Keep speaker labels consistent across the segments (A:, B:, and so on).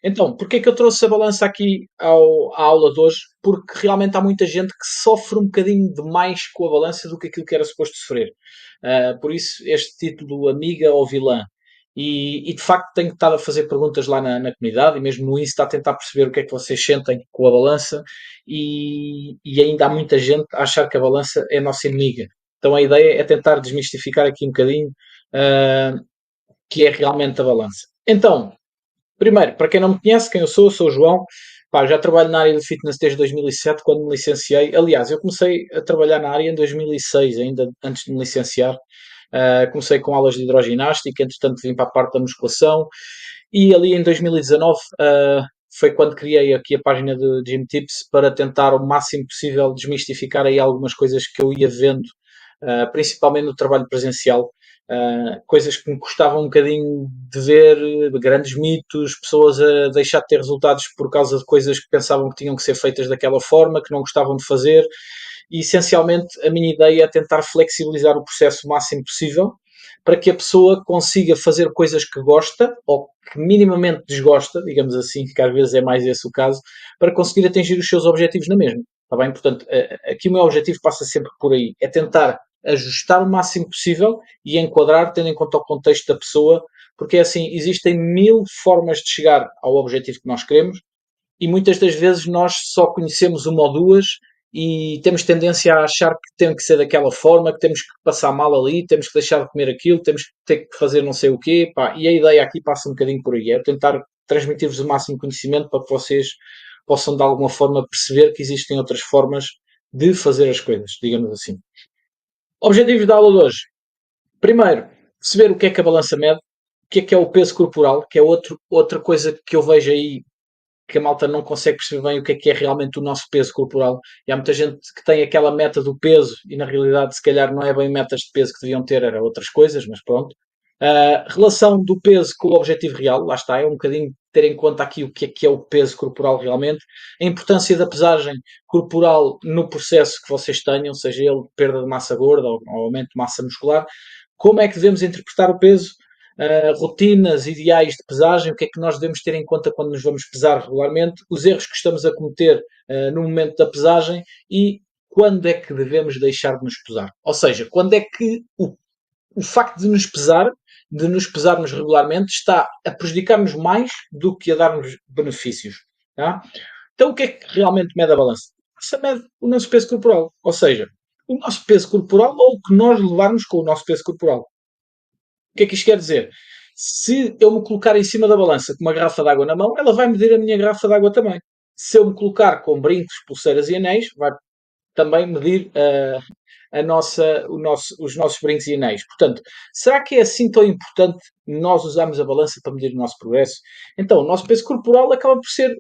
A: Então, porquê é que eu trouxe a balança aqui à aula de hoje? Porque realmente há muita gente que sofre um bocadinho demais com a balança do que aquilo que era suposto sofrer. Por isso, este título, Amiga ou Vilã. E de facto tenho estado a fazer perguntas lá na comunidade e mesmo no Insta a tentar perceber o que é que vocês sentem com a balança e ainda há muita gente a achar que a balança é a nossa inimiga. Então a ideia é tentar desmistificar aqui um bocadinho uh, que é realmente a balança. Então, primeiro, para quem não me conhece, quem eu sou o João. Pá, já trabalho na área do fitness desde 2007, quando me licenciei. Aliás, eu comecei a trabalhar na área em 2006, ainda antes de me licenciar. Comecei com aulas de hidroginástica, entretanto vim para a parte da musculação e ali em 2019 foi quando criei aqui a página de Gym Tips para tentar o máximo possível desmistificar aí algumas coisas que eu ia vendo, principalmente no trabalho presencial. Coisas que me custavam um bocadinho de ver, grandes mitos, pessoas a deixar de ter resultados por causa de coisas que pensavam que tinham que ser feitas daquela forma, que não gostavam de fazer. E essencialmente a minha ideia é tentar flexibilizar o processo o máximo possível para que a pessoa consiga fazer coisas que gosta ou que minimamente desgosta, digamos assim, que às vezes é mais esse o caso, para conseguir atingir os seus objetivos na mesma. Está bem? Portanto, aqui o meu objetivo passa sempre por aí, é tentar ajustar o máximo possível e enquadrar, tendo em conta o contexto da pessoa, porque é assim, existem mil formas de chegar ao objetivo que nós queremos e muitas das vezes nós só conhecemos uma ou duas e temos tendência a achar que tem que ser daquela forma, que temos que passar mal ali, temos que deixar de comer aquilo, temos que ter que fazer não sei o quê, pá. E a ideia aqui passa um bocadinho por aí, é tentar transmitir-vos o máximo conhecimento para que vocês possam de alguma forma perceber que existem outras formas de fazer as coisas, digamos assim. Objetivos da aula de hoje. Primeiro, perceber o que é a balança mede, o que é o peso corporal, que é outra coisa que eu vejo aí que a malta não consegue perceber bem o que é realmente o nosso peso corporal. E há muita gente que tem aquela meta do peso e na realidade se calhar não é bem metas de peso que deviam ter, era outras coisas, mas pronto. A relação do peso com o objetivo real, lá está, é um bocadinho ter em conta aqui o que é o peso corporal realmente, a importância da pesagem corporal no processo que vocês tenham, seja ele perda de massa gorda ou aumento de massa muscular, como é que devemos interpretar o peso, rotinas ideais de pesagem, o que é que nós devemos ter em conta quando nos vamos pesar regularmente, os erros que estamos a cometer no momento da pesagem e quando é que devemos deixar de nos pesar. Ou seja, quando é que o facto de nos pesarmos regularmente, está a prejudicar-nos mais do que a dar-nos benefícios. Tá? Então, o que é que realmente mede a balança? Essa mede o nosso peso corporal. Ou seja, o nosso peso corporal ou o que nós levarmos com o nosso peso corporal. O que é que isto quer dizer? Se eu me colocar em cima da balança com uma garrafa de água na mão, ela vai medir a minha garrafa de água também. Se eu me colocar com brincos, pulseiras e anéis, vai também medir os nossos brincos e anéis. Portanto, será que é assim tão importante nós usarmos a balança para medir o nosso progresso? Então, o nosso peso corporal acaba por ser,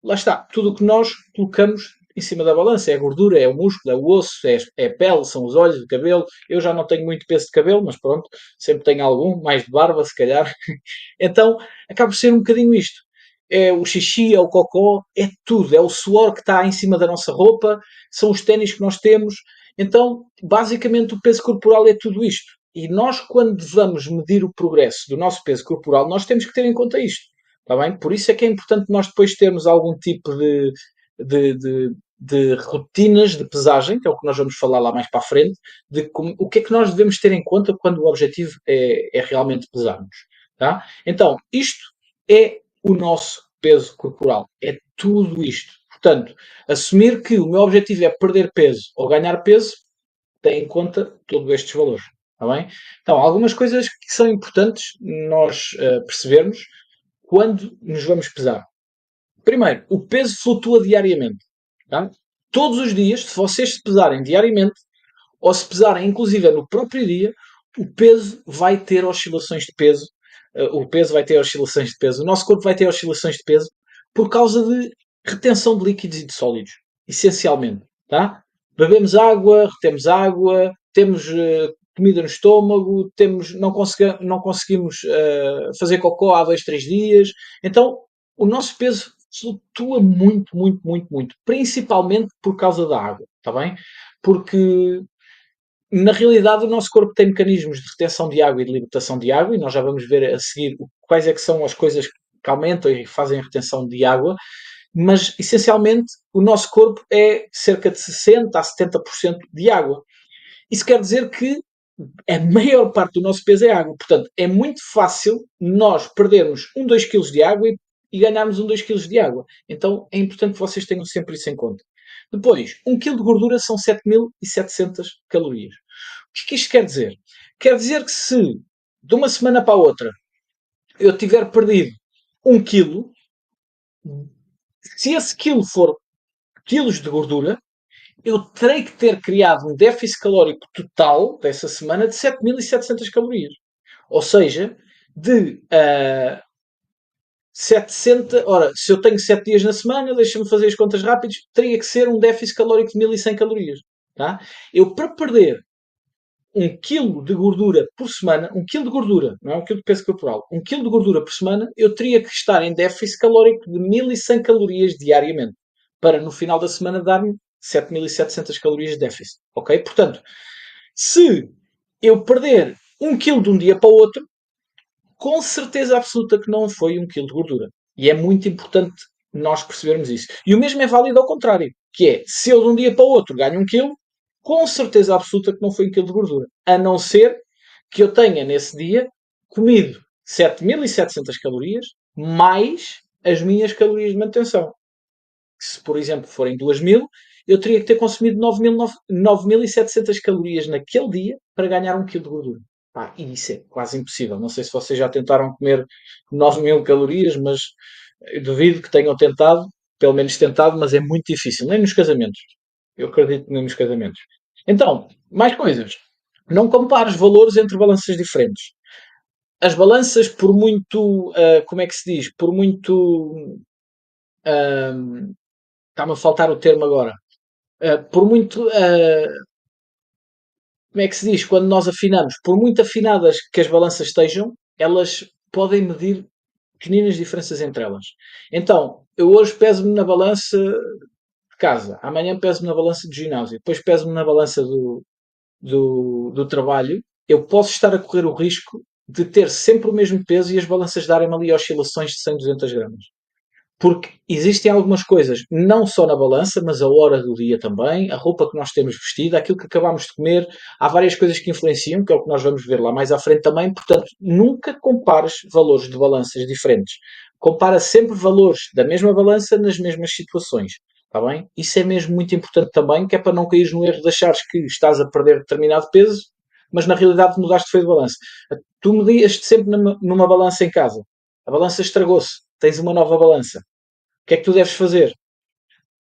A: lá está, tudo o que nós colocamos em cima da balança. É a gordura, é o músculo, é o osso, é a pele, são os olhos, o cabelo. Eu já não tenho muito peso de cabelo, mas pronto, sempre tenho algum, mais de barba, se calhar. Então, acaba por ser um bocadinho isto. É o xixi, é o cocó, é tudo. É o suor que está em cima da nossa roupa, são os ténis que nós temos. Então, basicamente, o peso corporal é tudo isto. E nós, quando vamos medir o progresso do nosso peso corporal, nós temos que ter em conta isto. Está bem? Por isso é que é importante nós depois termos algum tipo de, de, de rotinas de pesagem, que é o que nós vamos falar lá mais para a frente, de como, o que é que nós devemos ter em conta quando o objetivo é realmente pesarmos. Tá? Então, isto é o nosso peso corporal. É tudo isto. Portanto, assumir que o meu objetivo é perder peso ou ganhar peso, tem em conta todos estes valores. Está bem? Então, algumas coisas que são importantes nós percebermos quando nos vamos pesar. Primeiro, o peso flutua diariamente. Tá? Todos os dias, se vocês se pesarem diariamente, ou se pesarem inclusive no próprio dia, o peso vai ter oscilações de peso. O peso vai ter oscilações de peso. O nosso corpo vai ter oscilações de peso por causa de retenção de líquidos e de sólidos, essencialmente. Tá? Bebemos água, retemos água, temos comida no estômago, não conseguimos fazer cocó há 2, 3 dias. Então, o nosso peso flutua muito, muito, muito, muito. Principalmente por causa da água, está bem? Porque na realidade, o nosso corpo tem mecanismos de retenção de água e de libertação de água, e nós já vamos ver a seguir quais é que são as coisas que aumentam e fazem a retenção de água, mas essencialmente o nosso corpo é cerca de 60% a 70% de água. Isso quer dizer que a maior parte do nosso peso é água. Portanto, é muito fácil nós perdermos 2 kg de água e ganharmos 2 kg de água. Então, é importante que vocês tenham sempre isso em conta. Depois, 1 kg de gordura são 7.700 calorias. O que isto quer dizer? Quer dizer que se de uma semana para a outra eu tiver perdido 1 kg, se esse quilo for quilos de gordura, eu terei que ter criado um déficit calórico total dessa semana de 7.700 calorias. Ou seja, de 700. Ora, se eu tenho 7 dias na semana, deixa-me fazer as contas rápidas, teria que ser um déficit calórico de 1.100 calorias. Tá? Eu, para perder 1 kg de gordura por semana, 1 kg de gordura, não é 1 kg de peso corporal, 1 kg de gordura por semana, eu teria que estar em déficit calórico de 1.100 calorias diariamente, para no final da semana dar-me 7.700 calorias de déficit. Ok? Portanto, se eu perder 1 kg de um dia para o outro, com certeza absoluta que não foi 1 kg de gordura. E é muito importante nós percebermos isso. E o mesmo é válido ao contrário, que é, se eu de um dia para o outro ganho 1 kg, com certeza absoluta que não foi 1 kg de gordura. A não ser que eu tenha, nesse dia, comido 7.700 calorias, mais as minhas calorias de manutenção. Se, por exemplo, forem 2.000, eu teria que ter consumido 9.700 calorias naquele dia para ganhar 1 kg de gordura. Pá, e isso é quase impossível. Não sei se vocês já tentaram comer 9.000 calorias, mas eu duvido que tenham tentado, pelo menos tentado, mas é muito difícil. Nem nos casamentos. Eu acredito que nem nos casamentos. Então, mais coisas. Não compares valores entre balanças diferentes. As balanças, por muito, como é que se diz? Por muito, está-me a faltar o termo agora. Por muito, como é que se diz? Quando nós afinamos, por muito afinadas que as balanças estejam, elas podem medir pequeninas diferenças entre elas. Então, eu hoje peso-me na balança de casa, amanhã peso-me na balança do ginásio, depois peso-me na balança do trabalho, eu posso estar a correr o risco de ter sempre o mesmo peso e as balanças darem-me ali oscilações de 100, 200 gramas. Porque existem algumas coisas, não só na balança, mas a hora do dia também, a roupa que nós temos vestida, aquilo que acabamos de comer, há várias coisas que influenciam, que é o que nós vamos ver lá mais à frente também, portanto, nunca compares valores de balanças diferentes. Compara sempre valores da mesma balança nas mesmas situações. Está bem? Isso é mesmo muito importante também, que é para não cair no erro de achares que estás a perder determinado peso, mas na realidade mudaste foi de balança. Tu medias-te sempre numa balança em casa. A balança estragou-se. Tens uma nova balança. O que é que tu deves fazer?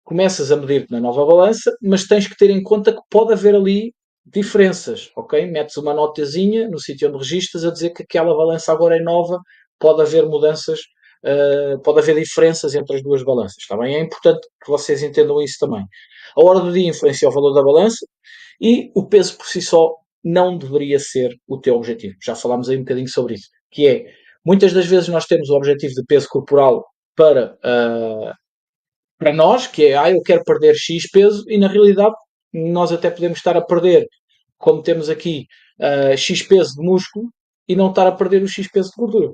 A: Começas a medir-te na nova balança, mas tens que ter em conta que pode haver ali diferenças, ok? Metes uma notazinha no sítio onde registras a dizer que aquela balança agora é nova, pode haver mudanças, pode haver diferenças entre as duas balanças, está bem? É importante que vocês entendam isso também. A hora do dia influencia o valor da balança e o peso por si só não deveria ser o teu objetivo. Já falámos aí um bocadinho sobre isso, que é, muitas das vezes nós temos o objetivo de peso corporal para, para nós, que é, eu quero perder X peso, e na realidade nós até podemos estar a perder, como temos aqui, X peso de músculo, e não estar a perder o X peso de gordura.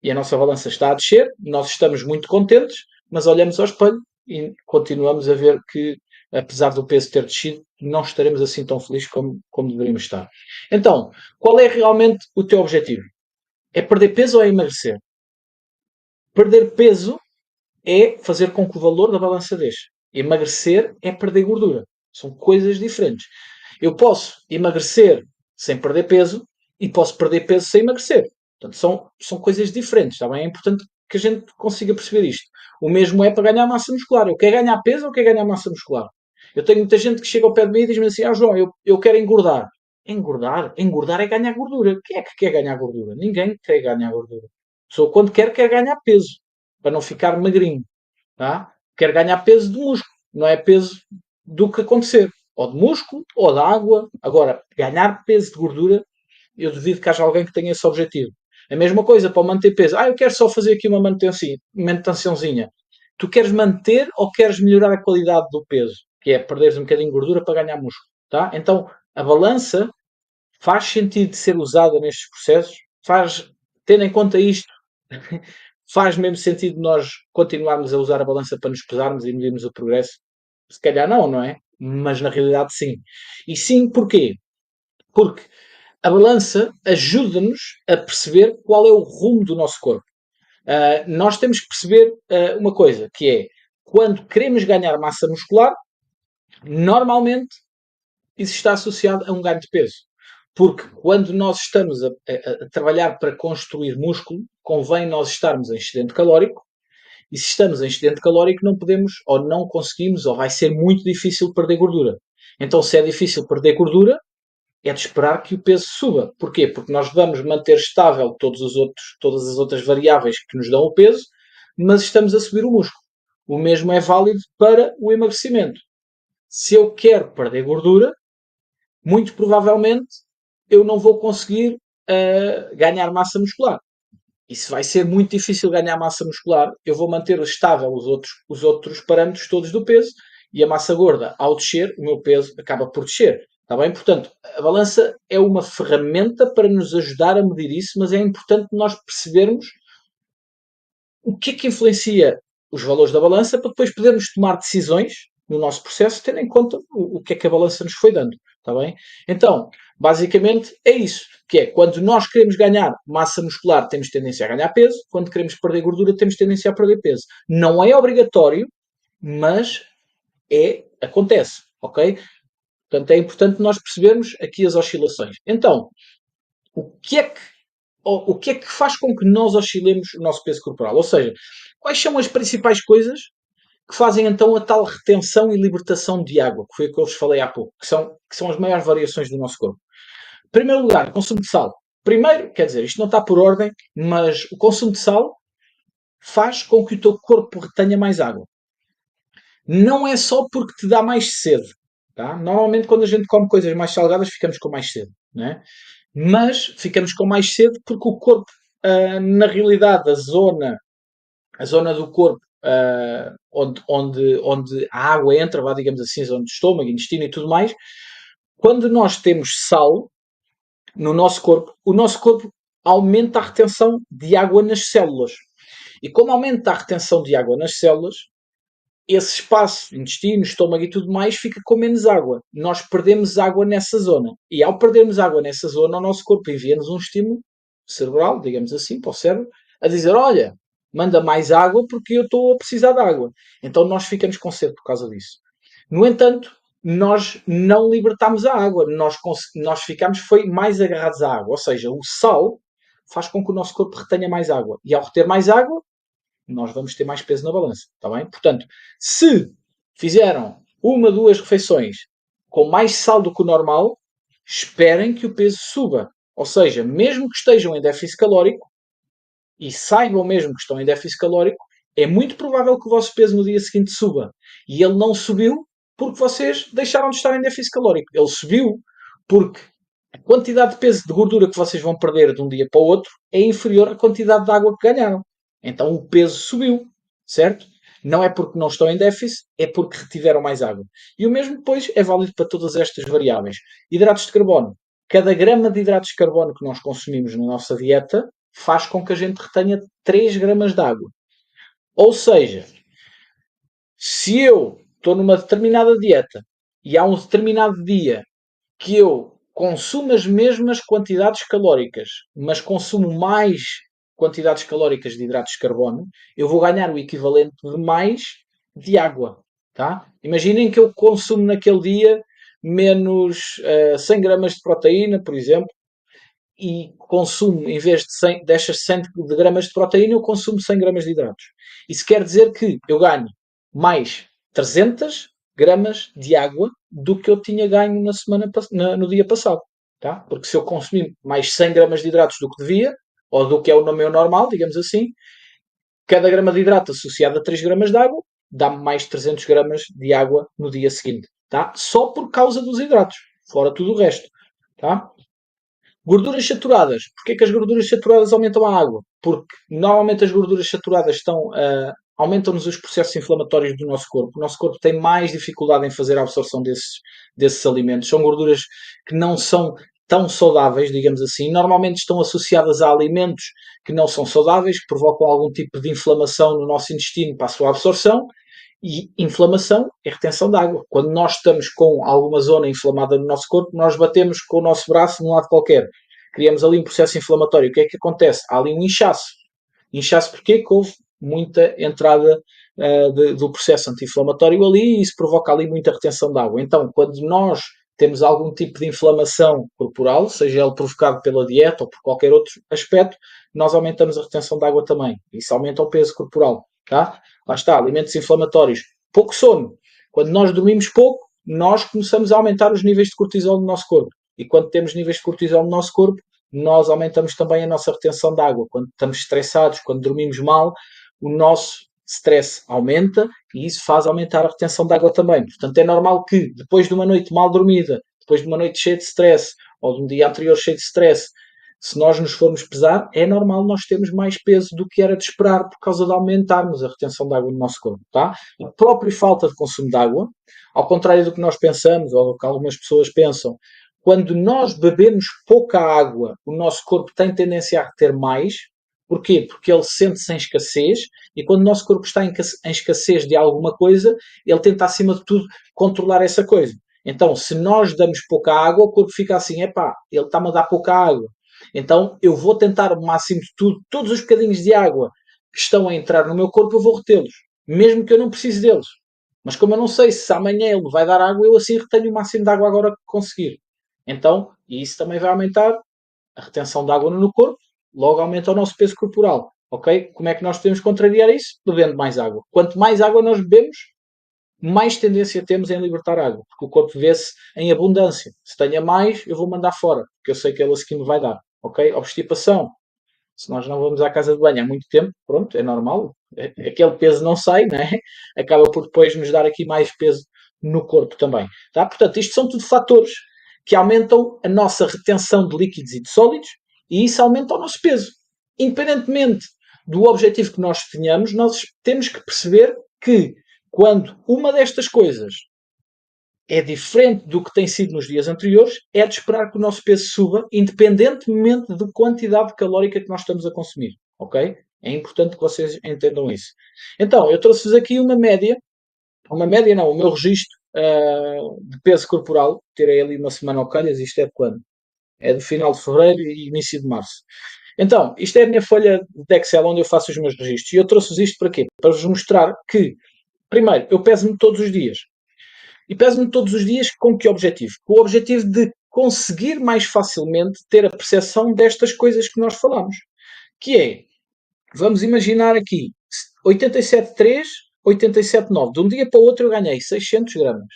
A: E a nossa balança está a descer, nós estamos muito contentes, mas olhamos ao espelho e continuamos a ver que, apesar do peso ter descido, não estaremos assim tão felizes como deveríamos estar. Então, qual é realmente o teu objetivo? É perder peso ou é emagrecer? Perder peso é fazer com que o valor da balança deixe. Emagrecer é perder gordura. São coisas diferentes. Eu posso emagrecer sem perder peso e posso perder peso sem emagrecer. Portanto, são coisas diferentes, está bem? É importante que a gente consiga perceber isto. O mesmo é para ganhar massa muscular. Eu quero ganhar peso ou quero ganhar massa muscular? Eu tenho muita gente que chega ao pé de mim e diz-me assim, João, eu quero engordar. Engordar? Engordar é ganhar gordura. Quem é que quer ganhar gordura? Ninguém quer ganhar gordura. A pessoa, quando quer ganhar peso para não ficar magrinho. Tá? Quer ganhar peso de músculo, não é peso do que acontecer. Ou de músculo, ou de água. Agora, ganhar peso de gordura, eu duvido que haja alguém que tenha esse objetivo. A mesma coisa para manter peso. Eu quero só fazer aqui uma manutençãozinha. Tu queres manter ou queres melhorar a qualidade do peso? Que é perderes um bocadinho de gordura para ganhar músculo. Tá? Então, a balança faz sentido de ser usada nestes processos. Tendo em conta isto, Faz mesmo sentido nós continuarmos a usar a balança para nos pesarmos e medirmos o progresso? Se calhar não, não é? Mas na realidade sim. E sim, porquê? Porque a balança ajuda-nos a perceber qual é o rumo do nosso corpo. Nós temos que perceber uma coisa, que é, quando queremos ganhar massa muscular, normalmente isso está associado a um ganho de peso. Porque quando nós estamos a trabalhar para construir músculo, convém nós estarmos em excedente calórico, e se estamos em excedente calórico não podemos, ou não conseguimos, ou vai ser muito difícil perder gordura. Então, se é difícil perder gordura, é de esperar que o peso suba. Porquê? Porque nós vamos manter estável todas as outras variáveis que nos dão o peso, mas estamos a subir o músculo. O mesmo é válido para o emagrecimento. Se eu quero perder gordura, muito provavelmente eu não vou conseguir ganhar massa muscular. E se vai ser muito difícil ganhar massa muscular, eu vou manter estável os outros parâmetros todos do peso, e a massa gorda, ao descer, o meu peso acaba por descer. Está bem? Portanto, a balança é uma ferramenta para nos ajudar a medir isso, mas é importante nós percebermos o que influencia os valores da balança para depois podermos tomar decisões no nosso processo, tendo em conta o que é que a balança nos foi dando. Está bem? Então, basicamente é isso, que é, quando nós queremos ganhar massa muscular, temos tendência a ganhar peso, quando queremos perder gordura, temos tendência a perder peso. Não é obrigatório, mas acontece, ok? Portanto, é importante nós percebermos aqui as oscilações. Então, o que é que, o que é que faz com que nós oscilemos o nosso peso corporal? Ou seja, quais são as principais coisas que fazem então a tal retenção e libertação de água, que foi o que eu vos falei há pouco, que são as maiores variações do nosso corpo? Em primeiro lugar, consumo de sal. Primeiro, quer dizer, isto não está por ordem, mas o consumo de sal faz com que o teu corpo retenha mais água. Não é só porque te dá mais sede. Tá? Normalmente, quando a gente come coisas mais salgadas, ficamos com mais sede. Não é? Mas ficamos com mais sede porque o corpo, na realidade, a zona do corpo onde a água entra, digamos assim, zona do estômago, intestino e tudo mais, quando nós temos sal no nosso corpo, o nosso corpo aumenta a retenção de água nas células. E como aumenta a retenção de água nas células, esse espaço, intestino, estômago e tudo mais, fica com menos água. Nós perdemos água nessa zona. E ao perdermos água nessa zona, o nosso corpo envia-nos um estímulo cerebral, digamos assim, para o cérebro, a dizer, olha, manda mais água porque eu estou a precisar de água. Então nós ficamos com sede por causa disso. No entanto, nós não libertamos a água. Nós ficamos foi mais agarrados à água. Ou seja, o sal faz com que o nosso corpo retenha mais água. E ao reter mais água, nós vamos ter mais peso na balança, está bem? Portanto, se fizeram uma, duas refeições com mais sal do que o normal, esperem que o peso suba. Ou seja, mesmo que estejam em déficit calórico, e saibam mesmo que estão em déficit calórico, é muito provável que o vosso peso no dia seguinte suba. E ele não subiu porque vocês deixaram de estar em déficit calórico. Ele subiu porque a quantidade de peso de gordura que vocês vão perder de um dia para o outro é inferior à quantidade de água que ganharam. Então o peso subiu, certo? Não é porque não estão em déficit, é porque retiveram mais água. E o mesmo depois é válido para todas estas variáveis. Hidratos de carbono. Cada grama de hidratos de carbono que nós consumimos na nossa dieta faz com que a gente retenha 3 gramas de água. Ou seja, se eu estou numa determinada dieta e há um determinado dia que eu consumo as mesmas quantidades calóricas, mas consumo mais quantidades calóricas de hidratos de carbono, eu vou ganhar o equivalente de mais de água. Tá? Imaginem que eu consumo naquele dia menos 100 gramas de proteína, por exemplo, e consumo, em vez destas 100 de gramas de proteína, eu consumo 100 gramas de hidratos. Isso quer dizer que eu ganho mais 300 gramas de água do que eu tinha ganho no dia passado. Tá? Porque se eu consumir mais 100 gramas de hidratos do que devia, ou do que é o meu normal, digamos assim, cada grama de hidrato associado a 3 gramas de água dá-me mais 300 gramas de água no dia seguinte. Tá? Só por causa dos hidratos. Fora tudo o resto. Tá? Gorduras saturadas. Porquê que as gorduras saturadas aumentam a água? Porque normalmente as gorduras saturadas aumentam-nos os processos inflamatórios do nosso corpo. O nosso corpo tem mais dificuldade em fazer a absorção desses alimentos. São gorduras que não são tão saudáveis, digamos assim, normalmente estão associadas a alimentos que não são saudáveis, que provocam algum tipo de inflamação no nosso intestino para a sua absorção, e inflamação é retenção de água. Quando nós estamos com alguma zona inflamada no nosso corpo, nós batemos com o nosso braço num lado qualquer. Criamos ali um processo inflamatório. O que é que acontece? Há ali um inchaço. Inchaço porquê? Que houve muita entrada do processo anti-inflamatório ali e isso provoca ali muita retenção de água. Então, quando nós temos algum tipo de inflamação corporal, seja ele provocado pela dieta ou por qualquer outro aspecto, nós aumentamos a retenção de água também. Isso aumenta o peso corporal. Tá? Lá está, alimentos inflamatórios. Pouco sono. Quando nós dormimos pouco, nós começamos a aumentar os níveis de cortisol no nosso corpo. E quando temos níveis de cortisol no nosso corpo, nós aumentamos também a nossa retenção de água. Quando estamos estressados, quando dormimos mal, o nosso stress aumenta e isso faz aumentar a retenção de água também. Portanto, é normal que depois de uma noite mal dormida, depois de uma noite cheia de stress, ou de um dia anterior cheio de stress, se nós nos formos pesar, é normal nós termos mais peso do que era de esperar por causa de aumentarmos a retenção de água no nosso corpo. Tá? A própria falta de consumo de água, ao contrário do que nós pensamos, ou do que algumas pessoas pensam, quando nós bebemos pouca água, o nosso corpo tem tendência a reter mais. Porquê? Porque ele sente-se em escassez e quando o nosso corpo está em escassez de alguma coisa, ele tenta, acima de tudo, controlar essa coisa. Então, se nós damos pouca água, o corpo fica assim, epá, ele está-me a dar pouca água. Então, eu vou tentar o máximo de tudo, todos os bocadinhos de água que estão a entrar no meu corpo, eu vou retê-los, mesmo que eu não precise deles. Mas como eu não sei se amanhã ele vai dar água, eu assim retenho o máximo de água agora que conseguir. Então, e isso também vai aumentar a retenção de água no corpo, logo aumenta o nosso peso corporal. Ok? Como é que nós podemos contrariar isso? Bebendo mais água. Quanto mais água nós bebemos, mais tendência temos em libertar água, porque o corpo vê-se em abundância. Se tenha mais, eu vou mandar fora, porque eu sei que ele a seguir me vai dar. Ok? Obstipação. Se nós não vamos à casa de banho há muito tempo, pronto, é normal. Aquele peso não sai, não é? Acaba por depois nos dar aqui mais peso no corpo também. Tá? Portanto, isto são tudo fatores que aumentam a nossa retenção de líquidos e de sólidos e isso aumenta o nosso peso. Independentemente do objetivo que nós tenhamos, nós temos que perceber que quando uma destas coisas é diferente do que tem sido nos dias anteriores, é de esperar que o nosso peso suba, independentemente da quantidade calórica que nós estamos a consumir. Ok? É importante que vocês entendam isso. Então, eu trouxe-vos aqui uma média não, o meu registro de peso corporal, tirei ali uma semana ao calhas, isto é de quando? É do final de fevereiro e início de março. Então, isto é a minha folha de Excel onde eu faço os meus registros. E eu trouxe-vos isto para quê? Para vos mostrar que, primeiro, eu peso-me todos os dias. E peso-me todos os dias com que objetivo? Com o objetivo de conseguir mais facilmente ter a percepção destas coisas que nós falamos. Que é, vamos imaginar aqui, 87,3, 87,9. De um dia para o outro eu ganhei 600 gramas.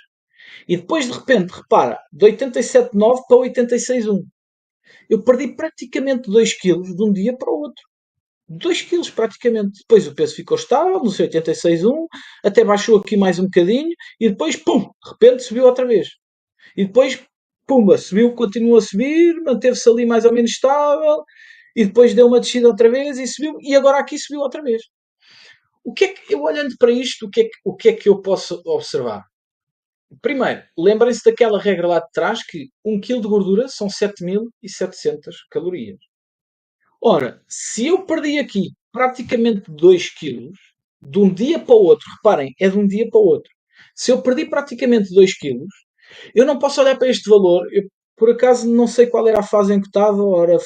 A: E depois, de repente, repara, de 87,9 para 86,1. Eu perdi praticamente 2 quilos de um dia para o outro. 2 quilos praticamente. Depois o peso ficou estável, no seu 86,1, até baixou aqui mais um bocadinho e depois, pum, de repente subiu outra vez. E depois, pumba, subiu, continuou a subir, manteve-se ali mais ou menos estável e depois deu uma descida outra vez e subiu e agora aqui subiu outra vez. O que é que, eu olhando para isto, o que é que eu posso observar? Primeiro, lembrem-se daquela regra lá de trás que 1 kg de gordura são 7.700 calorias. Ora, se eu perdi aqui praticamente 2 quilos, de um dia para o outro, reparem, é de um dia para o outro. Se eu perdi praticamente 2 quilos, eu não posso olhar para este valor. Eu, por acaso, não sei qual era a fase em que estava. Ora,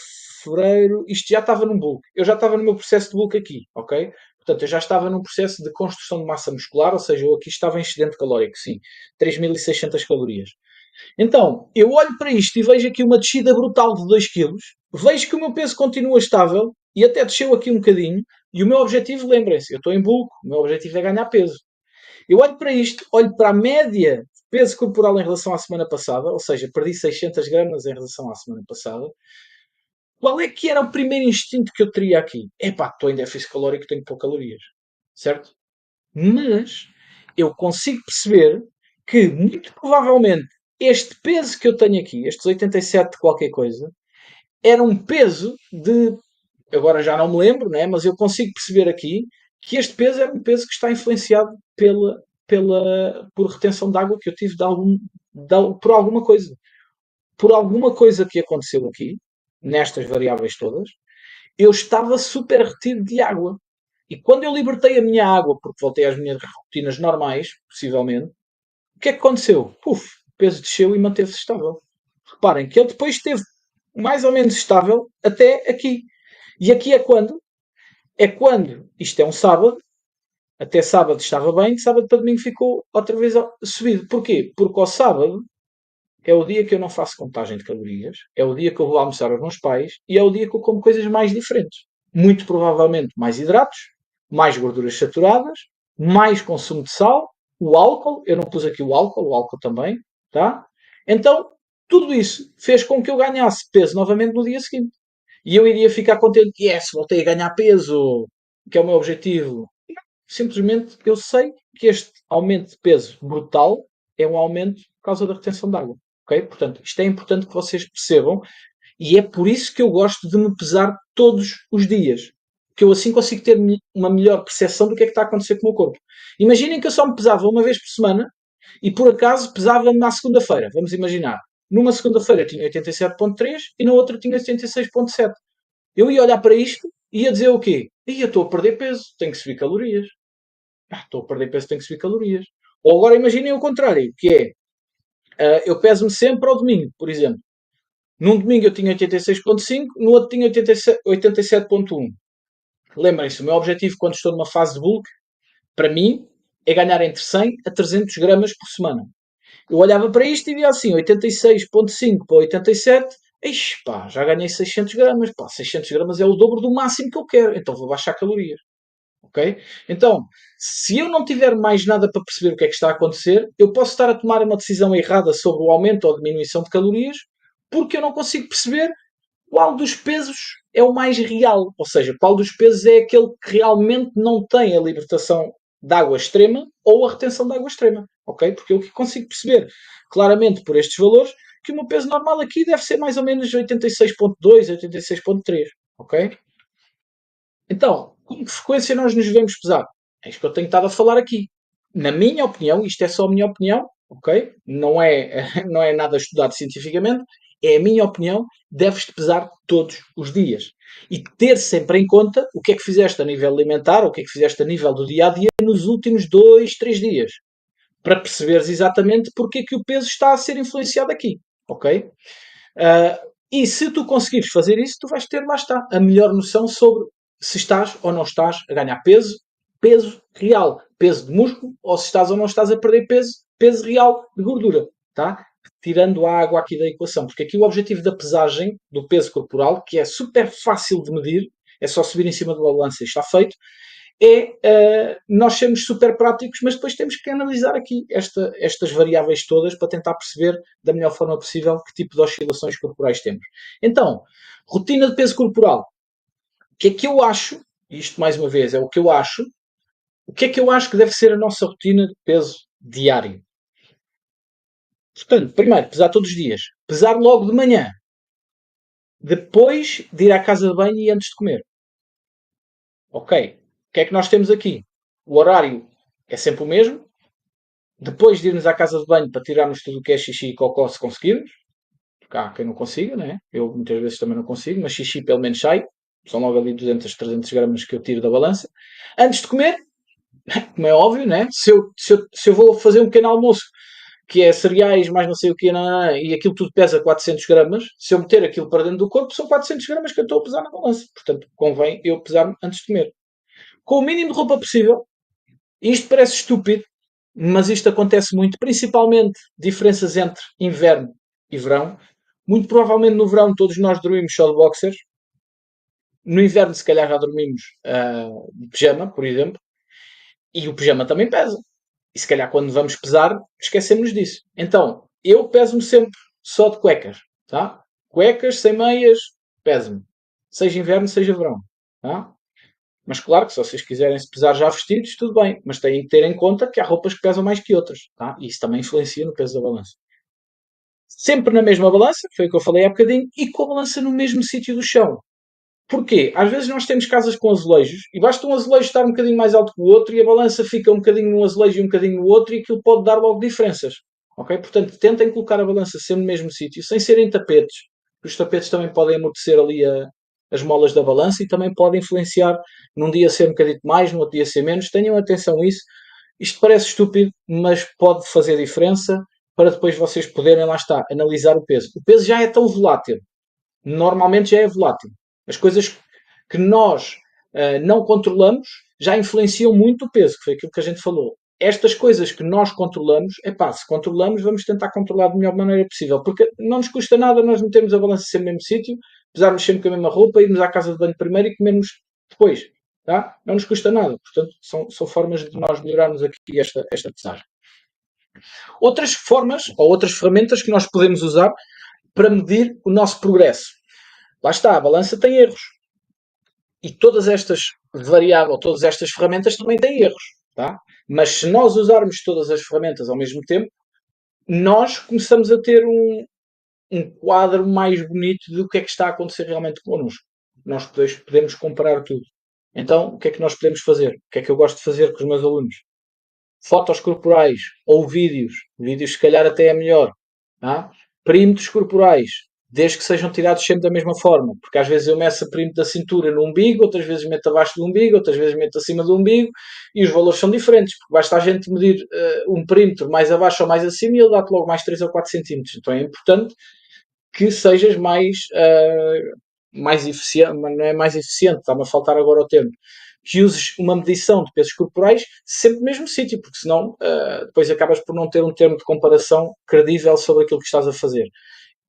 A: fevereiro. Isto já estava num bulk. Eu já estava no meu processo de bulk aqui, ok? Portanto, eu já estava num processo de construção de massa muscular, ou seja, eu aqui estava em excedente calórico, sim. 3.600 calorias. Então, eu olho para isto e vejo aqui uma descida brutal de 2 kg, vejo que o meu peso continua estável e até desceu aqui um bocadinho, e o meu objetivo, lembrem-se, eu estou em bulk, o meu objetivo é ganhar peso. Eu olho para isto, olho para a média de peso corporal em relação à semana passada, ou seja, perdi 600 gramas em relação à semana passada. Qual é que era o primeiro instinto que eu teria aqui? Epá, estou em déficit calórico, tenho poucas calorias. Certo? Mas eu consigo perceber que, muito provavelmente, este peso que eu tenho aqui, estes 87 qualquer coisa, era um peso de. Agora já não me lembro, né? Mas eu consigo perceber aqui que este peso era um peso que está influenciado por retenção de água que eu tive por alguma coisa. por alguma coisa que aconteceu aqui, nestas variáveis todas, eu estava super retido de água. E quando eu libertei a minha água, porque voltei às minhas rotinas normais, possivelmente, o que é que aconteceu? Puf, o peso desceu e manteve-se estável. Reparem que ele depois esteve mais ou menos estável até aqui. E aqui é quando? É quando, isto é um sábado, até sábado estava bem, de sábado para domingo ficou outra vez subido. Porquê? Porque ao sábado é o dia que eu não faço contagem de calorias, é o dia que eu vou almoçar aos meus pais e é o dia que eu como coisas mais diferentes. Muito provavelmente mais hidratos, mais gorduras saturadas, mais consumo de sal, o álcool, eu não pus aqui o álcool também, tá? Então, tudo isso fez com que eu ganhasse peso novamente no dia seguinte. E eu iria ficar contente, yes, voltei a ganhar peso, que é o meu objetivo. Simplesmente eu sei que este aumento de peso brutal é um aumento por causa da retenção de água. Ok? Portanto, isto é importante que vocês percebam e é por isso que eu gosto de me pesar todos os dias. Que eu assim consigo ter uma melhor percepção do que é que está a acontecer com o meu corpo. Imaginem que eu só me pesava uma vez por semana e por acaso pesava-me na segunda-feira. Vamos imaginar. Numa segunda-feira tinha 87,3 e na outra tinha 86,7. Eu ia olhar para isto e ia dizer o quê? Eu estou a perder peso, tenho que subir calorias. Estou a perder peso, tenho que subir calorias. Ou agora imaginem o contrário, que é, eu peso-me sempre ao domingo, por exemplo. Num domingo eu tinha 86,5, no outro tinha 87,1. Lembrem-se, o meu objetivo quando estou numa fase de bulk, para mim, é ganhar entre 100 a 300 gramas por semana. Eu olhava para isto e via assim, 86,5 para 87, ixi pá, já ganhei 600 gramas, pá, 600 gramas é o dobro do máximo que eu quero, então vou baixar calorias. Ok? Então, se eu não tiver mais nada para perceber o que é que está a acontecer, eu posso estar a tomar uma decisão errada sobre o aumento ou diminuição de calorias, porque eu não consigo perceber qual dos pesos é o mais real. Ou seja, qual dos pesos é aquele que realmente não tem a libertação de água extrema ou a retenção de água extrema. Ok? Porque eu consigo perceber claramente por estes valores que o meu peso normal aqui deve ser mais ou menos 86,2, 86,3. Ok? Então, com que frequência nós nos devemos pesar? É isto que eu tenho estado a falar aqui. Na minha opinião, isto é só a minha opinião, ok? Não é nada estudado cientificamente, é a minha opinião, deves-te pesar todos os dias. E ter sempre em conta o que é que fizeste a nível alimentar, o que é que fizeste a nível do dia a dia nos últimos 2, 3 dias. Para perceberes exatamente porque é que o peso está a ser influenciado aqui, ok? E se tu conseguires fazer isso, tu vais ter, lá está, a melhor noção sobre se estás ou não estás a ganhar peso, peso real, peso de músculo, ou se estás ou não estás a perder peso, peso real de gordura, tá? Tirando a água aqui da equação, porque aqui o objetivo da pesagem do peso corporal, que é super fácil de medir, é só subir em cima do balança e está feito, nós sermos super práticos, mas depois temos que analisar aqui estas variáveis todas para tentar perceber da melhor forma possível que tipo de oscilações corporais temos. Então, rotina de peso corporal. O que é que eu acho, isto mais uma vez é o que eu acho, o que é que eu acho que deve ser a nossa rotina de peso diário? Portanto, primeiro, pesar todos os dias. Pesar logo de manhã. Depois de ir à casa de banho e antes de comer. Ok. O que é que nós temos aqui? O horário é sempre o mesmo. Depois de irmos à casa de banho para tirarmos tudo o que é xixi e cocó, se conseguirmos. Porque há quem não consiga, né? Eu muitas vezes também não consigo, mas xixi pelo menos sai. São logo ali 200, 300 gramas que eu tiro da balança. Antes de comer, como é óbvio, né? Se eu vou fazer um pequeno almoço que é cereais, mais não sei o que, e aquilo tudo pesa 400 gramas, se eu meter aquilo para dentro do corpo, são 400 gramas que eu estou a pesar na balança. Portanto, convém eu pesar-me antes de comer. Com o mínimo de roupa possível. Isto parece estúpido, mas isto acontece muito, principalmente diferenças entre inverno e verão. Muito provavelmente no verão todos nós dormimos só de boxers. No inverno, se calhar, já dormimos de pijama, por exemplo. E o pijama também pesa. E se calhar, quando vamos pesar, esquecemos disso. Então, eu peso-me sempre só de cuecas. Tá? Cuecas, sem meias, peso-me. Seja inverno, seja verão. Tá? Mas claro que se vocês quiserem se pesar já vestidos, tudo bem. Mas têm que ter em conta que há roupas que pesam mais que outras. Tá? E isso também influencia no peso da balança. Sempre na mesma balança, foi o que eu falei há bocadinho, e com a balança no mesmo sítio do chão. Porquê? Às vezes nós temos casas com azulejos e basta um azulejo estar um bocadinho mais alto que o outro e a balança fica um bocadinho num azulejo e um bocadinho no outro e aquilo pode dar logo diferenças. Ok? Portanto, tentem colocar a balança sempre no mesmo sítio, sem serem tapetes. Os tapetes também podem amortecer ali as molas da balança e também podem influenciar num dia ser um bocadinho mais, no outro dia ser menos. Tenham atenção a isso. Isto parece estúpido, mas pode fazer diferença para depois vocês poderem, lá está, analisar o peso. O peso já é tão volátil. Normalmente já é volátil. As coisas que nós não controlamos já influenciam muito o peso, que foi aquilo que a gente falou. Estas coisas que nós controlamos, se controlamos, vamos tentar controlar da melhor maneira possível, porque não nos custa nada nós metermos a balança sempre no mesmo sítio, pesarmos sempre com a mesma roupa, irmos à casa de banho primeiro e comermos depois. Tá? Não nos custa nada. Portanto, são formas de nós melhorarmos aqui esta pesagem. Outras formas ou outras ferramentas que nós podemos usar para medir o nosso progresso. Lá está, a balança tem erros. E todas estas variáveis, todas estas ferramentas também têm erros. Tá? Mas se nós usarmos todas as ferramentas ao mesmo tempo, nós começamos a ter um quadro mais bonito do que é que está a acontecer realmente connosco. Nós podemos comparar tudo. Então, o que é que nós podemos fazer? O que é que eu gosto de fazer com os meus alunos? Fotos corporais ou vídeos. Vídeos, se calhar, até é melhor. Tá? Perímetros corporais. Desde que sejam tirados sempre da mesma forma. Porque às vezes eu meço a perímetro da cintura no umbigo, outras vezes meto abaixo do umbigo, outras vezes meto acima do umbigo e os valores são diferentes. Porque basta a gente medir um perímetro mais abaixo ou mais acima e ele dá-te logo mais 3 ou 4 centímetros. Então é importante que sejas mais eficiente, mas não é mais eficiente, está-me a faltar agora o termo, que uses uma medição de pesos corporais sempre no mesmo sítio, porque senão depois acabas por não ter um termo de comparação credível sobre aquilo que estás a fazer.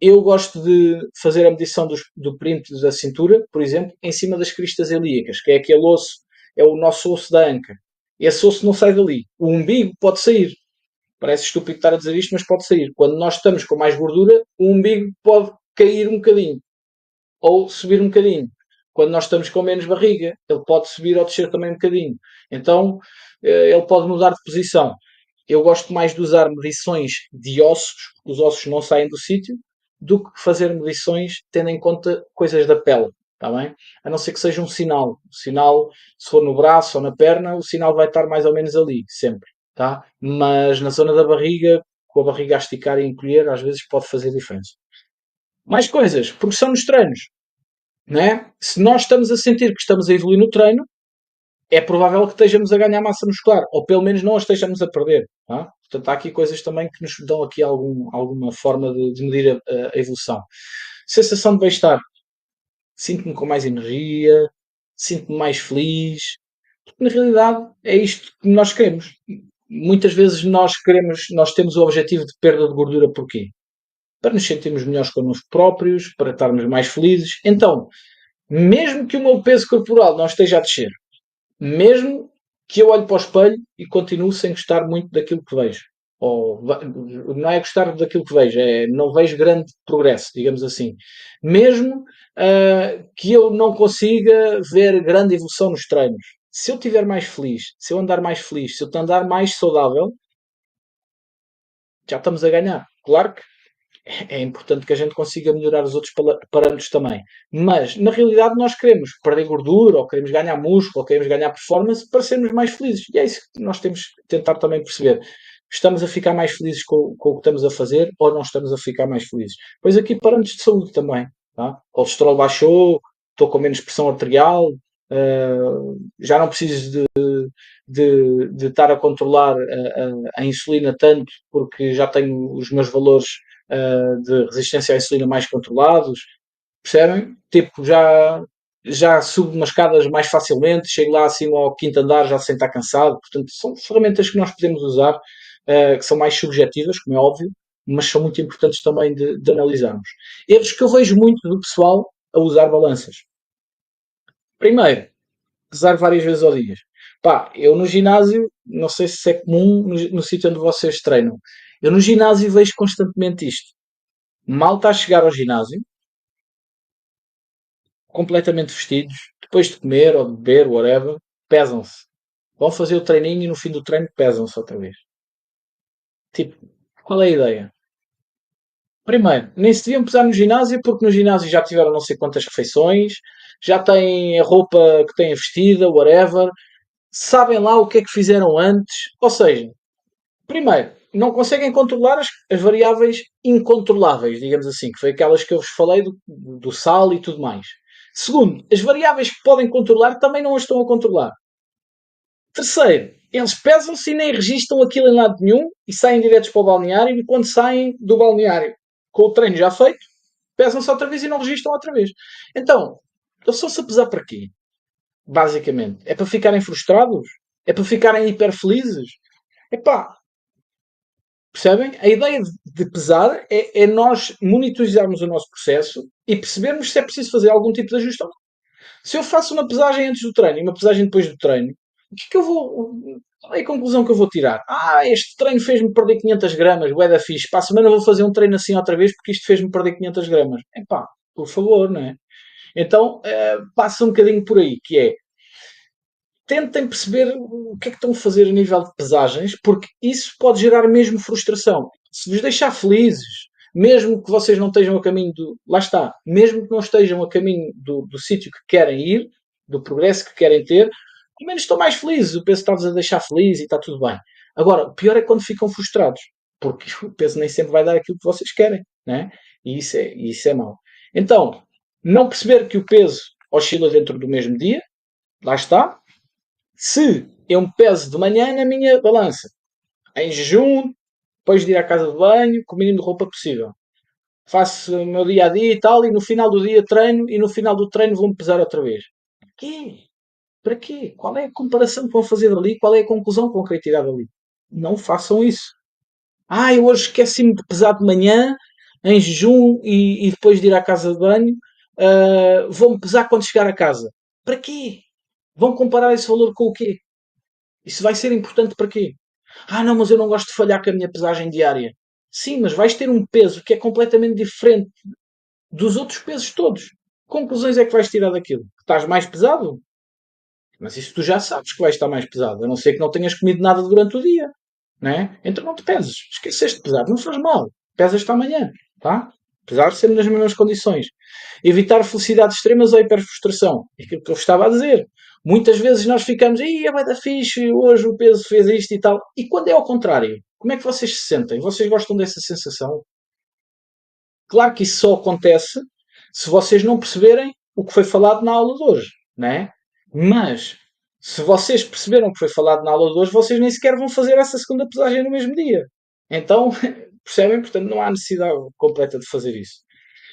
A: Eu gosto de fazer a medição do perímetro da cintura, por exemplo, em cima das cristas ilíacas, que é aquele osso, é o nosso osso da anca. Esse osso não sai dali. O umbigo pode sair. Parece estúpido estar a dizer isto, mas pode sair. Quando nós estamos com mais gordura, o umbigo pode cair um bocadinho ou subir um bocadinho. Quando nós estamos com menos barriga, ele pode subir ou descer também um bocadinho. Então, ele pode mudar de posição. Eu gosto mais de usar medições de ossos, os ossos não saem do sítio, do que fazer medições tendo em conta coisas da pele. Está bem? A não ser que seja um sinal. O sinal, se for no braço ou na perna, o sinal vai estar mais ou menos ali, sempre. Tá? Mas na zona da barriga, com a barriga a esticar e encolher, às vezes pode fazer diferença. Mais coisas, progressão nos treinos. Não é? Se nós estamos a sentir que estamos a evoluir no treino, é provável que estejamos a ganhar massa muscular, ou pelo menos não a estejamos a perder. Tá? Portanto, há aqui coisas também que nos dão aqui alguma forma de medir a evolução. Sensação de bem-estar. Sinto-me com mais energia, sinto-me mais feliz. Porque, na realidade, é isto que nós queremos. Muitas vezes nós temos o objetivo de perda de gordura porquê? Para nos sentirmos melhores connosco próprios, para estarmos mais felizes. Então, mesmo que o meu peso corporal não esteja a descer, mesmo que eu olhe para o espelho e continue sem gostar muito daquilo que vejo. Ou não é gostar daquilo que vejo, é não vejo grande progresso, digamos assim. Mesmo que eu não consiga ver grande evolução nos treinos. Se eu estiver mais feliz, se eu andar mais feliz, se eu andar mais saudável, já estamos a ganhar. Claro que é importante que a gente consiga melhorar os outros parâmetros também. Mas, na realidade, nós queremos perder gordura, ou queremos ganhar músculo, ou queremos ganhar performance para sermos mais felizes. E é isso que nós temos que tentar também perceber. Estamos a ficar mais felizes com o que estamos a fazer ou não estamos a ficar mais felizes? Pois aqui parâmetros de saúde também. Tá? O colesterol baixou, estou com menos pressão arterial, já não preciso de estar a controlar a insulina tanto porque já tenho os meus valores de resistência à insulina mais controlados, percebem? Tipo, já subo umas escadas mais facilmente, chego lá acima ao quinto andar já sem estar cansado, portanto são ferramentas que nós podemos usar, que são mais subjetivas, como é óbvio, mas são muito importantes também de analisarmos. Erros que eu vejo muito do pessoal a usar balanças. Primeiro, pesar várias vezes ao dia. Pá, eu no ginásio, não sei se é comum no sítio onde vocês treinam, eu no ginásio vejo constantemente isto. Mal está a chegar ao ginásio, completamente vestidos, depois de comer ou de beber, whatever, pesam-se. Vão fazer o treininho e no fim do treino pesam-se outra vez. Tipo, qual é a ideia? Primeiro, nem se deviam pesar no ginásio porque no ginásio já tiveram não sei quantas refeições, já têm a roupa que têm vestida, whatever, sabem lá o que é que fizeram antes. Ou seja, primeiro, não conseguem controlar as variáveis incontroláveis, digamos assim, que foi aquelas que eu vos falei do sal e tudo mais. Segundo, as variáveis que podem controlar também não as estão a controlar. Terceiro, eles pesam-se e nem registram aquilo em lado nenhum e saem diretos para o balneário e quando saem do balneário com o treino já feito, pesam-se outra vez e não registram outra vez. Então, eles são-se a pesar para quê? Basicamente. É para ficarem frustrados? É para ficarem hiper felizes? Epá, percebem? A ideia de pesar é nós monitorizarmos o nosso processo e percebermos se é preciso fazer algum tipo de ajuste ou não. Se eu faço uma pesagem antes do treino e uma pesagem depois do treino, o que é que eu vou. Qual é a conclusão que eu vou tirar? Este treino fez-me perder 500 gramas, bué da fixe. Para a semana vou fazer um treino assim outra vez porque isto fez-me perder 500 gramas. Epá, por favor, não é? Então, passa um bocadinho por aí, que é tentem perceber o que é que estão a fazer a nível de pesagens, porque isso pode gerar mesmo frustração. Se vos deixar felizes, mesmo que vocês não estejam a caminho do. Lá está, mesmo que não estejam a caminho do sítio que querem ir, do progresso que querem ter, pelo menos estão mais felizes. O peso está-vos a deixar feliz e está tudo bem. Agora, o pior é quando ficam frustrados, porque o peso nem sempre vai dar aquilo que vocês querem, né? E isso é mau. Então, não perceber que o peso oscila dentro do mesmo dia, lá está, se eu me peso de manhã na minha balança, em jejum, depois de ir à casa de banho, com o mínimo de roupa possível. Faço o meu dia a dia e tal, e no final do dia treino, e no final do treino vou-me pesar outra vez. Para quê? Para quê? Qual é a comparação que vão fazer dali? Qual é a conclusão que vão querer tirar dali? Não façam isso. Eu hoje esqueci-me de pesar de manhã, em jejum, e depois de ir à casa de banho, vou-me pesar quando chegar a casa. Para quê? Vão comparar esse valor com o quê? Isso vai ser importante para quê? Não, mas eu não gosto de falhar com a minha pesagem diária. Sim, mas vais ter um peso que é completamente diferente dos outros pesos todos. Conclusões é que vais tirar daquilo? Que estás mais pesado? Mas isso tu já sabes que vais estar mais pesado, a não ser que não tenhas comido nada durante o dia. Né? Então não te peses. Esqueceste de pesar, não faz mal. Pesas-te amanhã. Tá? Apesar de sermos nas mesmas condições. Evitar felicidades extremas ou hiperfrustração. É aquilo que eu estava a dizer. Muitas vezes nós ficamos, é bem da fixe, hoje o peso fez isto e tal. E quando é ao contrário? Como é que vocês se sentem? Vocês gostam dessa sensação? Claro que isso só acontece se vocês não perceberem o que foi falado na aula de hoje, né? Mas se vocês perceberam o que foi falado na aula de hoje, vocês nem sequer vão fazer essa segunda pesagem no mesmo dia. Então, percebem? Portanto, não há necessidade completa de fazer isso.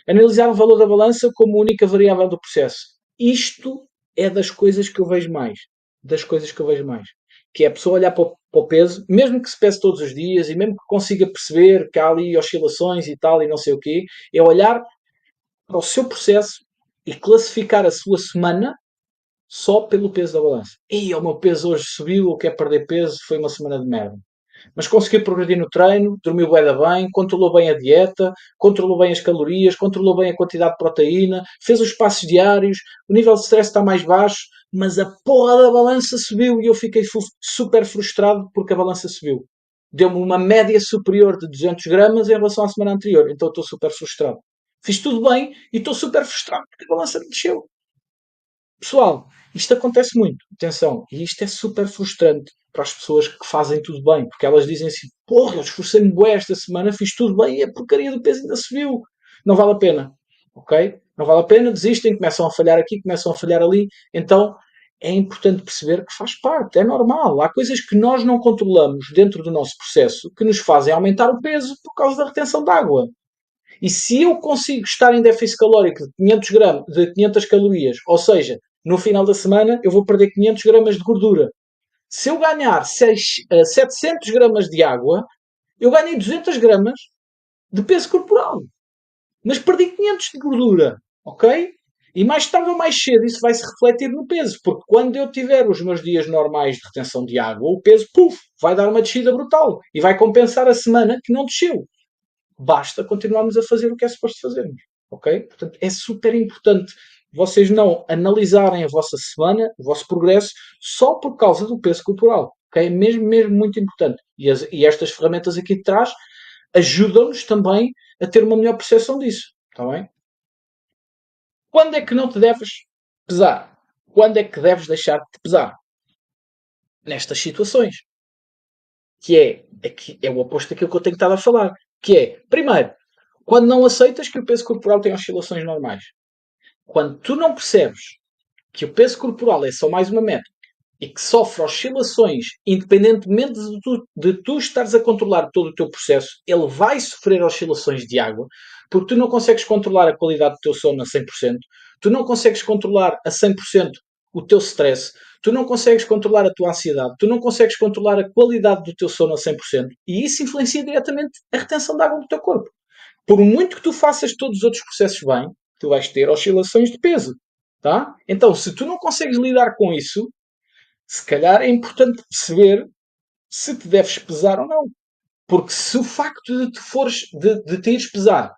A: Analisar o valor da balança como única variável do processo. Isto é das coisas que eu vejo mais. Das coisas que eu vejo mais. Que é a pessoa olhar para o peso, mesmo que se pese todos os dias e mesmo que consiga perceber que há ali oscilações e tal e não sei o quê, é olhar para o seu processo e classificar a sua semana só pelo peso da balança. O meu peso hoje subiu, eu quero perder peso, foi uma semana de merda. Mas conseguiu progredir no treino, dormiu bem, controlou bem a dieta, controlou bem as calorias, controlou bem a quantidade de proteína, fez os passos diários, o nível de stress está mais baixo, mas a porra da balança subiu e eu fiquei super frustrado porque a balança subiu. Deu-me uma média superior de 200 gramas em relação à semana anterior, então estou super frustrado. Fiz tudo bem e estou super frustrado porque a balança me desceu. Pessoal, isto acontece muito, atenção, e isto é super frustrante para as pessoas que fazem tudo bem, porque elas dizem assim, porra, eu esforcei-me bué esta semana, fiz tudo bem e a porcaria do peso ainda subiu. Não vale a pena, ok? Não vale a pena, desistem, começam a falhar aqui, começam a falhar ali, então é importante perceber que faz parte, é normal. Há coisas que nós não controlamos dentro do nosso processo que nos fazem aumentar o peso por causa da retenção de água. E se eu consigo estar em déficit calórico de 500, de 500 calorias, ou seja, no final da semana eu vou perder 500 gramas de gordura. Se eu ganhar 700 gramas de água, eu ganhei 200 gramas de peso corporal. Mas perdi 500 de gordura, ok? E mais tarde ou mais cedo isso vai se refletir no peso, porque quando eu tiver os meus dias normais de retenção de água, o peso, vai dar uma descida brutal e vai compensar a semana que não desceu. Basta continuarmos a fazer o que é suposto fazermos, ok? Portanto, é super importante vocês não analisarem a vossa semana, o vosso progresso, só por causa do peso corporal, ok? É mesmo, mesmo muito importante. E estas ferramentas aqui de trás ajudam-nos também a ter uma melhor percepção disso, está bem? Quando é que não te deves pesar? Quando é que deves deixar de te pesar? Nestas situações. que é o oposto daquilo que eu tenho estado a falar. Que é, primeiro, quando não aceitas que o peso corporal tem oscilações normais. Quando tu não percebes que o peso corporal é só mais uma métrica e que sofre oscilações, independentemente de tu estares a controlar todo o teu processo, ele vai sofrer oscilações de água, porque tu não consegues controlar a qualidade do teu sono a 100%, tu não consegues controlar a 100% o teu stress, tu não consegues controlar a tua ansiedade, tu não consegues controlar a qualidade do teu sono a 100%, e isso influencia diretamente a retenção de água do teu corpo. Por muito que tu faças todos os outros processos bem, tu vais ter oscilações de peso. Tá? Então, se tu não consegues lidar com isso, se calhar é importante perceber se te deves pesar ou não. Porque se o facto de te ires pesar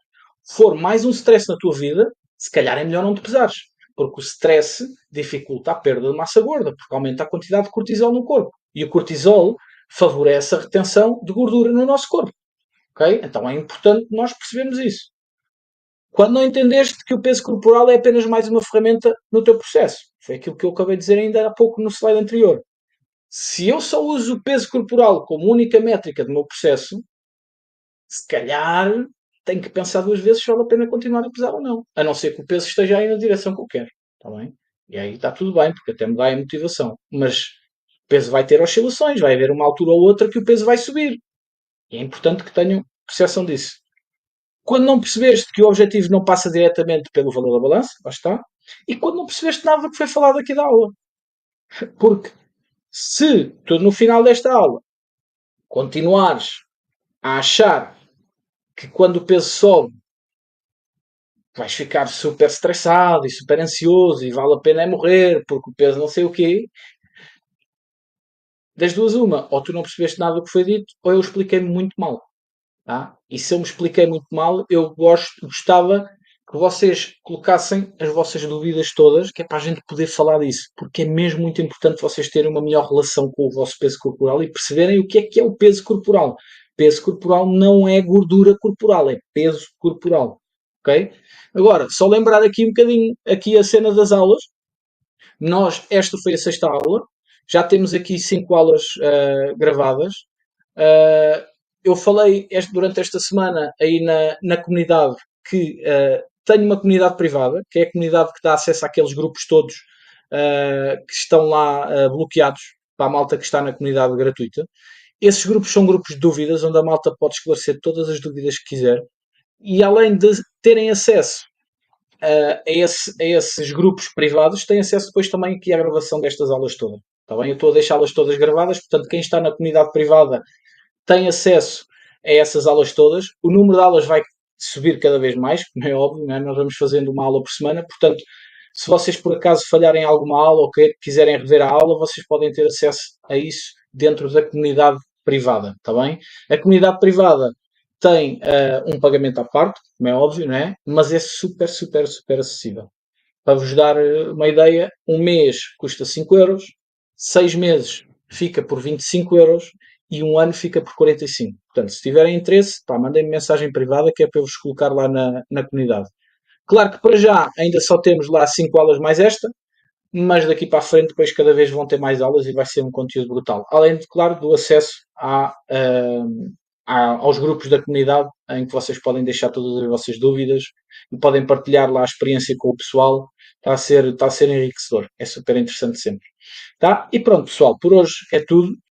A: for mais um stress na tua vida, se calhar é melhor não te pesares. Porque o stress dificulta a perda de massa gorda, porque aumenta a quantidade de cortisol no corpo. E o cortisol favorece a retenção de gordura no nosso corpo. Okay? Então é importante nós percebermos isso. Quando não entendeste que o peso corporal é apenas mais uma ferramenta no teu processo. Foi aquilo que eu acabei de dizer ainda há pouco no slide anterior. Se eu só uso o peso corporal como única métrica do meu processo, se calhar tenho que pensar duas vezes se vale a pena continuar a pesar ou não. A não ser que o peso esteja aí na direção que eu quero. Está bem? E aí está tudo bem, porque até me dá a motivação. Mas o peso vai ter oscilações, vai haver uma altura ou outra que o peso vai subir. E é importante que tenham percepção disso. Quando não percebeste que o objetivo não passa diretamente pelo valor da balança, lá está. E quando não percebeste nada do que foi falado aqui da aula. Porque se tu no final desta aula continuares a achar que quando o peso sobe vais ficar super estressado e super ansioso e vale a pena é morrer porque o peso não sei o quê, das duas uma, ou tu não percebeste nada do que foi dito, ou eu expliquei-me muito mal. Tá? E se eu me expliquei muito mal, eu gostava que vocês colocassem as vossas dúvidas todas, que é para a gente poder falar disso, porque é mesmo muito importante vocês terem uma melhor relação com o vosso peso corporal e perceberem o que é o peso corporal. Peso corporal não é gordura corporal, é peso corporal. Ok? Agora, só lembrar aqui um bocadinho aqui a cena das aulas. Nós, esta foi a sexta aula, já temos aqui 5 aulas gravadas. Uh, eu falei durante esta semana aí na comunidade que tenho uma comunidade privada, que é a comunidade que dá acesso àqueles grupos todos que estão lá bloqueados para a malta que está na comunidade gratuita. Esses grupos são grupos de dúvidas, onde a malta pode esclarecer todas as dúvidas que quiser. E além de terem acesso a esses grupos privados, têm acesso depois também aqui à gravação destas aulas todas. Está bem? Eu estou a deixá-las todas gravadas, portanto, quem está na comunidade privada tem acesso a essas aulas todas. O número de aulas vai subir cada vez mais, como é óbvio, não é? Nós vamos fazendo uma aula por semana, portanto, se vocês por acaso falharem alguma aula ou quiserem rever a aula, vocês podem ter acesso a isso dentro da comunidade privada, está bem? A comunidade privada tem um pagamento à parte, como é óbvio, não é? Mas é super, super, super acessível. Para vos dar uma ideia, um mês custa 5 euros, 6 meses fica por 25 euros e um ano fica por 45. Portanto, se tiverem interesse, mandem-me mensagem privada que é para eu vos colocar lá na comunidade. Claro que para já ainda só temos lá 5 aulas mais esta, mas daqui para a frente depois cada vez vão ter mais aulas e vai ser um conteúdo brutal. Além de, claro, do acesso aos grupos da comunidade em que vocês podem deixar todas as vossas dúvidas e podem partilhar lá a experiência com o pessoal. Está a ser enriquecedor. É super interessante sempre. Tá? E pronto, pessoal, por hoje é tudo.